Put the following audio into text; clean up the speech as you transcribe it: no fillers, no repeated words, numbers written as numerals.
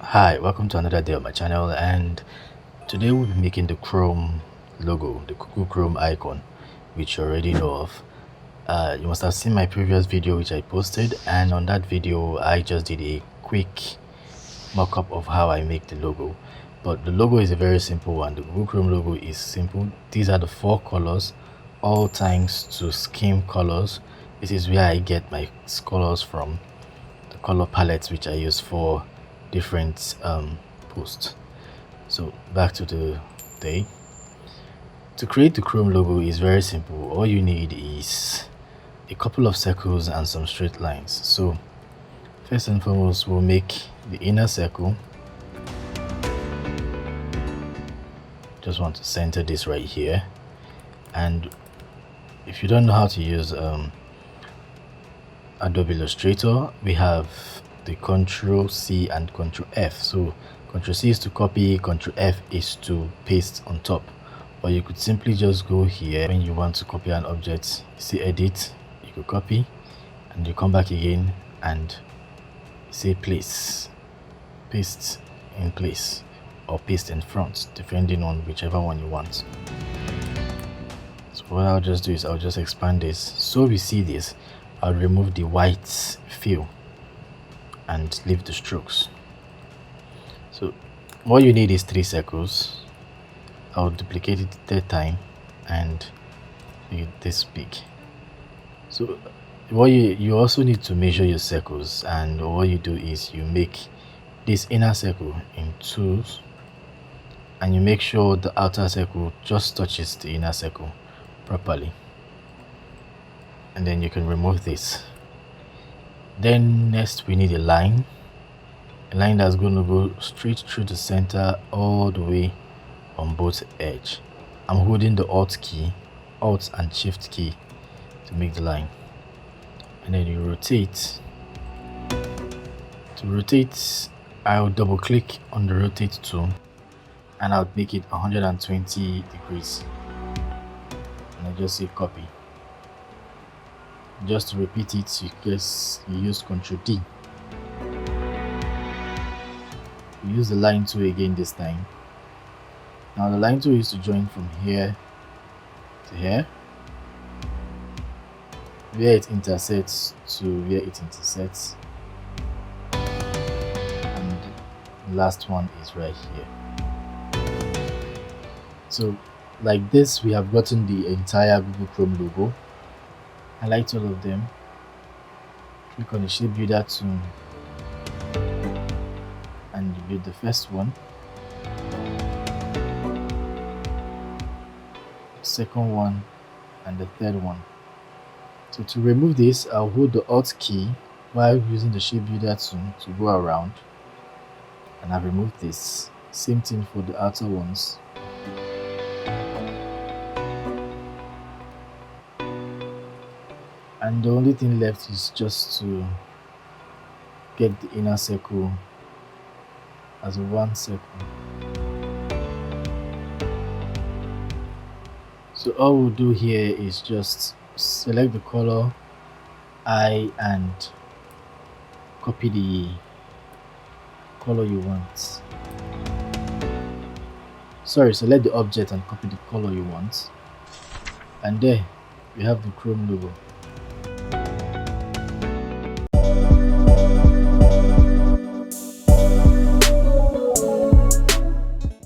Hi, welcome to another day on my channel, and today we'll be making the Chrome logo, the Google Chrome icon, which you already know of. You must have seen my previous video which I posted, and on that video I just did a quick mock-up of how I make the logo. But the logo is a very simple one. The Google Chrome logo is simple. These are the four colors, all thanks to scheme colors. This is where I get my colors from, the color palettes which I use for different posts. So back to the day. To create the Chrome logo is very simple. All you need is a couple of circles and some straight lines. So first and foremost, we'll make the inner circle. Just want to center this right here. And if you don't know how to use Adobe Illustrator, we have the Ctrl C and Ctrl F. So Ctrl C is to copy, Ctrl F is to paste on top. Or you could simply just go here when you want to copy an object, say edit, you could copy, and you come back again and say place, paste in place, or paste in front, depending on whichever one you want. So what I'll just do is I'll just expand this so we see this. I'll remove the white fill and leave the strokes. So what you need is 3 circles. I'll duplicate it the third time and make it this big. So what you also need to measure your circles, and what you do is you make this inner circle in 2s, and you make sure the outer circle just touches the inner circle properly, and then you can remove this. Then next we need a line that's going to go straight through the center all the way on both edge. I'm holding the alt and shift key to make the line, and then you rotate. To rotate, I'll double click on the rotate tool and I'll make it 120 degrees, and I just say copy. Just to repeat it, you use Ctrl D. You use the line tool again this time. Now the line tool is to join from here to here, where it intersects to where it intersects, and the last one is right here. So like this, we have gotten the entire Google Chrome logo. Highlight all of them, click on the shape builder tool, and you build the first one, second one, and the third one. So to remove this, I'll hold the alt key while using the shape builder tool to go around, and I've removed this. Same thing for the outer ones. And the only thing left is just to get the inner circle as a one circle. So all we'll do here is just select the color I and copy the color you want. Select the object and copy the color you want, and there we have the Chrome logo.